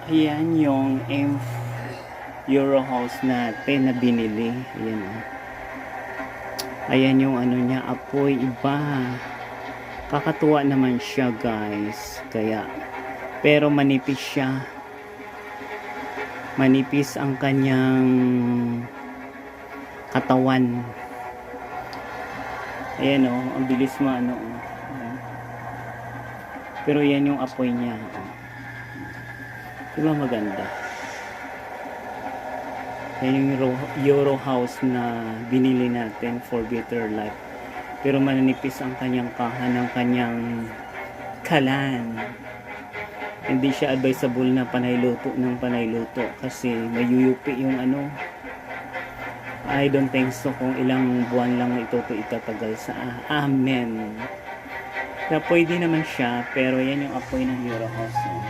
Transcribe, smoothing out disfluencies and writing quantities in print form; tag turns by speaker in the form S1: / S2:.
S1: Ayan yung Euro house natin na binili. Ayan o. Ayan yung ano niya, apoy iba. Kakatuwa naman siya guys. Kaya, pero manipis siya. Manipis ang kanyang katawan. Ayan o, ang bilis mo ano o. Pero yan yung apoy niya. Diba maganda? Yan yung Euro house na binili natin for better life. Pero mananipis ang kanyang kahan ng kanyang kalan. Hindi siya advisable na panayluto ng panayluto kasi mayuyupi yung ano. I don't think so kung ilang buwan lang ito itatagal sa amen. Kaya pwede naman siya pero yan yung apoy ng Euro house.